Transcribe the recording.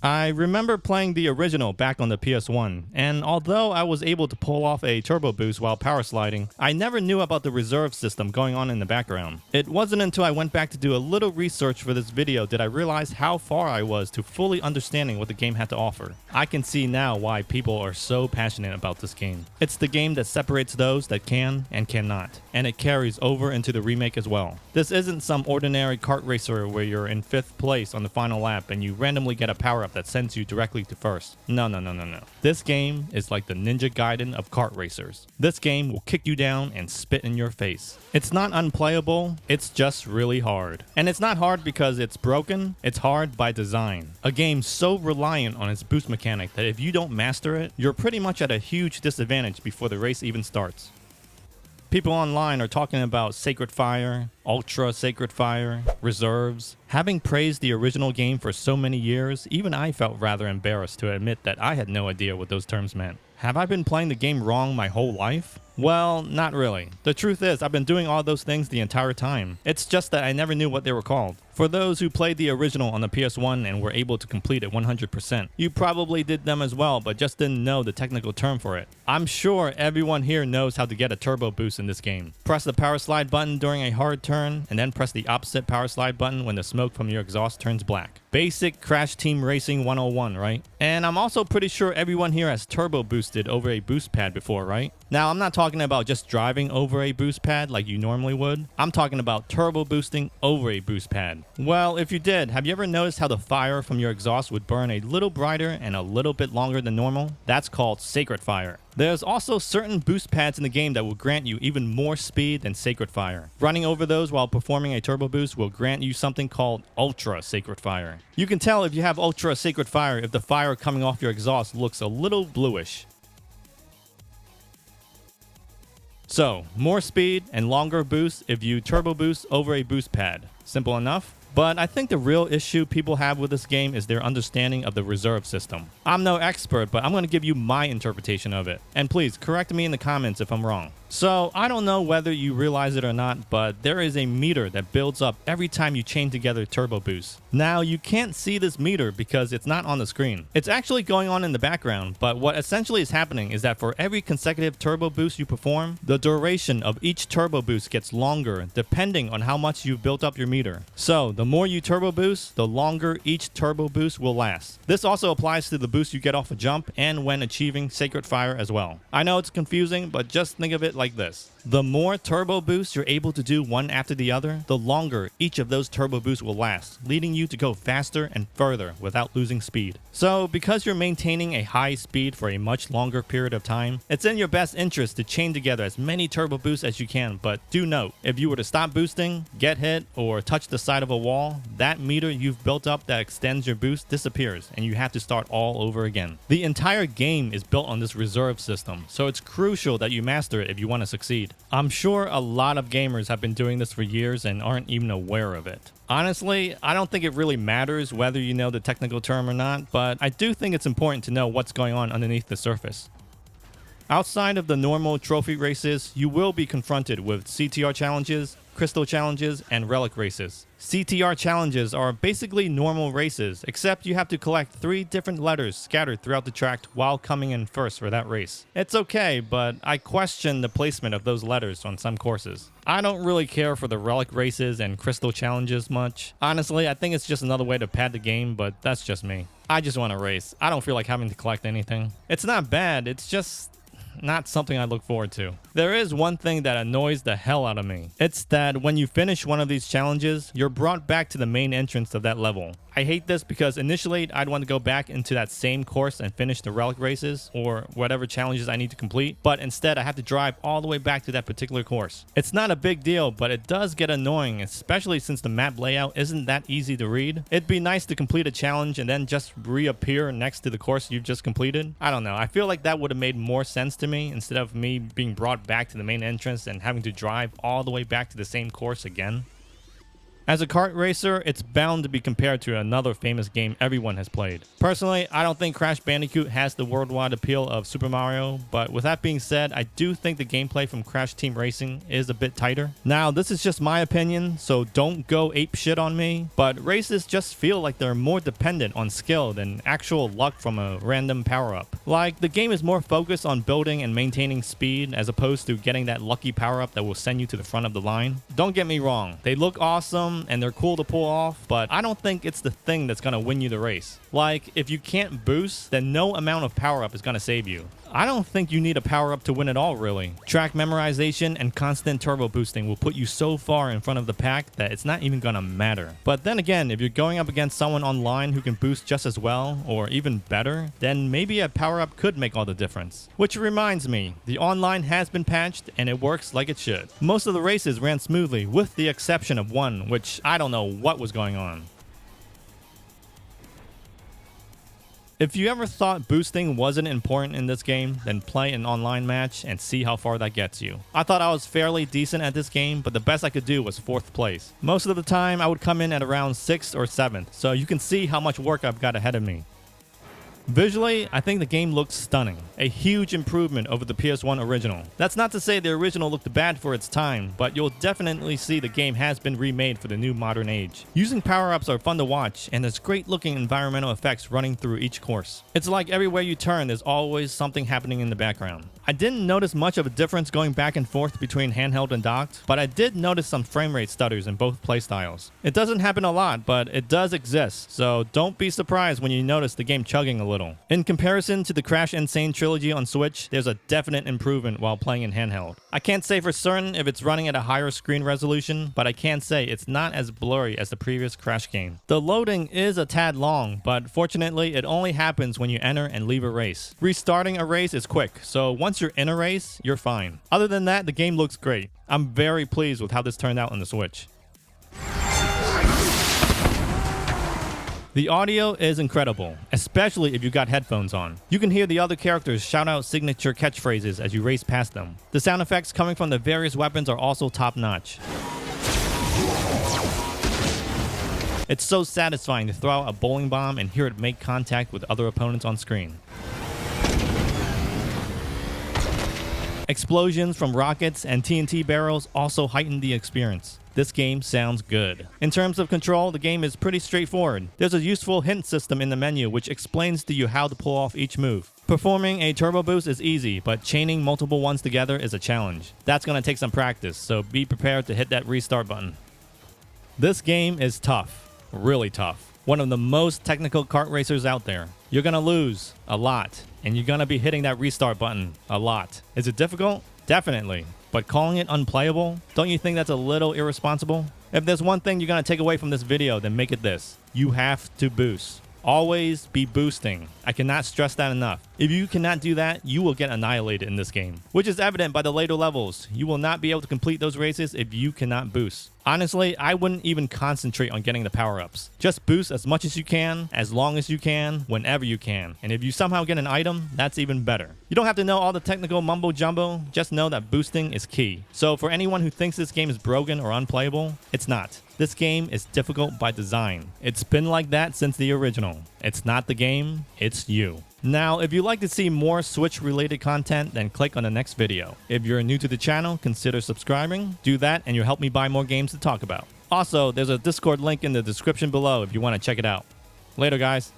I remember playing the original back on the PS1, and although I was able to pull off a turbo boost while power sliding, I never knew about the reserve system going on in the background. It wasn't until I went back to do a little research for this video did I realize how far I was to fully understanding what the game had to offer. I can see now why people are so passionate about this game. It's the game that separates those that can and cannot, and it carries over into the remake as well. This isn't some ordinary kart racer where you're in 5th place on the final lap and you randomly get a power-up that sends you directly to first. No. This game is like the Ninja Gaiden of kart racers. This game will kick you down and spit in your face. It's not unplayable, it's just really hard. And it's not hard because it's broken, it's hard by design. A game so reliant on its boost mechanic that if you don't master it, you're pretty much at a huge disadvantage before the race even starts. People online are talking about Sacred Fire, Ultra Sacred Fire, Reserves. Having praised the original game for so many years, even I felt rather embarrassed to admit that I had no idea what those terms meant. Have I been playing the game wrong my whole life? Well, not really. The truth is, I've been doing all those things the entire time. It's just that I never knew what they were called. For those who played the original on the PS1 and were able to complete it 100%, you probably did them as well, but just didn't know the technical term for it. I'm sure everyone here knows how to get a turbo boost in this game. Press the power slide button during a hard turn, and then press the opposite power slide button when the smoke from your exhaust turns black. Basic Crash Team Racing 101, right? And I'm also pretty sure everyone here has turbo boosted over a boost pad before, right? Now, I'm not talking about just driving over a boost pad like you normally would. I'm talking about turbo boosting over a boost pad. Well, if you did, have you ever noticed how the fire from your exhaust would burn a little brighter and a little bit longer than normal? That's called Sacred Fire. There's also certain boost pads in the game that will grant you even more speed than Sacred Fire. Running over those while performing a turbo boost will grant you something called Ultra Sacred Fire. You can tell if you have Ultra Sacred Fire if the fire coming off your exhaust looks a little bluish. So, more speed and longer boosts if you turbo boost over a boost pad. Simple enough? But I think the real issue people have with this game is their understanding of the reserve system. I'm no expert, but I'm going to give you my interpretation of it. And please, correct me in the comments if I'm wrong. So, I don't know whether you realize it or not, but there is a meter that builds up every time you chain together turbo boosts. Now, you can't see this meter because it's not on the screen. It's actually going on in the background, but what essentially is happening is that for every consecutive turbo boost you perform, the duration of each turbo boost gets longer depending on how much you've built up your meter. So, the more you turbo boost, the longer each turbo boost will last. This also applies to the boost you get off a jump and when achieving Sacred Fire as well. I know it's confusing, but just think of it like this. The more turbo boosts you're able to do one after the other, the longer each of those turbo boosts will last, leading you to go faster and further without losing speed. So, because you're maintaining a high speed for a much longer period of time, it's in your best interest to chain together as many turbo boosts as you can, but do note, if you were to stop boosting, get hit, or touch the side of a wall, that meter you've built up that extends your boost disappears, and you have to start all over again. The entire game is built on this reserve system, so it's crucial that you master it if you want to succeed. I'm sure a lot of gamers have been doing this for years and aren't even aware of it. Honestly, I don't think it really matters whether you know the technical term or not, but I do think it's important to know what's going on underneath the surface. Outside of the normal trophy races, you will be confronted with CTR challenges, crystal challenges, and relic races. CTR challenges are basically normal races, except you have to collect 3 different letters scattered throughout the track while coming in first for that race. It's okay, but I question the placement of those letters on some courses. I don't really care for the relic races and crystal challenges much. Honestly, I think it's just another way to pad the game, but that's just me. I just want to race. I don't feel like having to collect anything. It's not bad, it's just not something I look forward to. There is one thing that annoys the hell out of me. It's that when you finish one of these challenges, you're brought back to the main entrance of that level. I hate this because initially I'd want to go back into that same course and finish the relic races or whatever challenges I need to complete, but instead I have to drive all the way back to that particular course. It's not a big deal, but it does get annoying, especially since the map layout isn't that easy to read. It'd be nice to complete a challenge and then just reappear next to the course you've just completed. I don't know, I feel like that would have made more sense to me instead of me being brought back to the main entrance and having to drive all the way back to the same course again. As a kart racer, it's bound to be compared to another famous game everyone has played. Personally, I don't think Crash Bandicoot has the worldwide appeal of Super Mario, but with that being said, I do think the gameplay from Crash Team Racing is a bit tighter. Now, this is just my opinion, so don't go ape shit on me, but races just feel like they're more dependent on skill than actual luck from a random power-up. Like, the game is more focused on building and maintaining speed as opposed to getting that lucky power-up that will send you to the front of the line. Don't get me wrong, they look awesome and they're cool to pull off, but I don't think it's the thing that's gonna win you the race. Like, if you can't boost, then no amount of power-up is gonna save you. I don't think you need a power-up to win at all, really. Track memorization and constant turbo boosting will put you so far in front of the pack that it's not even gonna matter. But then again, if you're going up against someone online who can boost just as well, or even better, then maybe a power-up could make all the difference. Which reminds me, the online has been patched and it works like it should. Most of the races ran smoothly, with the exception of one, which I don't know what was going on. If you ever thought boosting wasn't important in this game, then play an online match and see how far that gets you. I thought I was fairly decent at this game, but the best I could do was 4th place. Most of the time, I would come in at around 6th or 7th, so you can see how much work I've got ahead of me. Visually, I think the game looks stunning. A huge improvement over the PS1 original. That's not to say the original looked bad for its time, but you'll definitely see the game has been remade for the new modern age. Using power-ups are fun to watch, and there's great looking environmental effects running through each course. It's like everywhere you turn, there's always something happening in the background. I didn't notice much of a difference going back and forth between handheld and docked, but I did notice some frame rate stutters in both playstyles. It doesn't happen a lot, but it does exist, so don't be surprised when you notice the game chugging a little. In comparison to the Crash Insane trilogy on Switch, there's a definite improvement while playing in handheld. I can't say for certain if it's running at a higher screen resolution, but I can say it's not as blurry as the previous Crash game. The loading is a tad long, but fortunately it only happens when you enter and leave a race. Restarting a race is quick, so once you're in a race, you're fine. Other than that, the game looks great. I'm very pleased with how this turned out on the Switch. The audio is incredible, especially if you got headphones on. You can hear the other characters shout out signature catchphrases as you race past them. The sound effects coming from the various weapons are also top-notch. It's so satisfying to throw out a bowling bomb and hear it make contact with other opponents on screen. Explosions from rockets and TNT barrels also heighten the experience. This game sounds good. In terms of control, the game is pretty straightforward. There's a useful hint system in the menu which explains to you how to pull off each move. Performing a turbo boost is easy, but chaining multiple ones together is a challenge. That's going to take some practice, so be prepared to hit that restart button. This game is tough. Really tough. One of the most technical kart racers out there. You're going to lose a lot, and you're going to be hitting that restart button a lot. Is it difficult? Definitely. But calling it unplayable? Don't you think that's a little irresponsible? If there's one thing you're going to take away from this video, then make it this. You have to boost. Always be boosting. I cannot stress that enough. If you cannot do that, you will get annihilated in this game, which is evident by the later levels. You will not be able to complete those races if you cannot boost. Honestly, I wouldn't even concentrate on getting the power-ups. Just boost as much as you can, as long as you can, whenever you can. And if you somehow get an item, that's even better. You don't have to know all the technical mumbo-jumbo, just know that boosting is key. So for anyone who thinks this game is broken or unplayable, it's not. This game is difficult by design. It's been like that since the original. It's not the game, it's you. Now, if you'd like to see more Switch-related content, then click on the next video. If you're new to the channel, consider subscribing. Do that and you'll help me buy more games to talk about. Also, there's a Discord link in the description below if you want to check it out. Later, guys.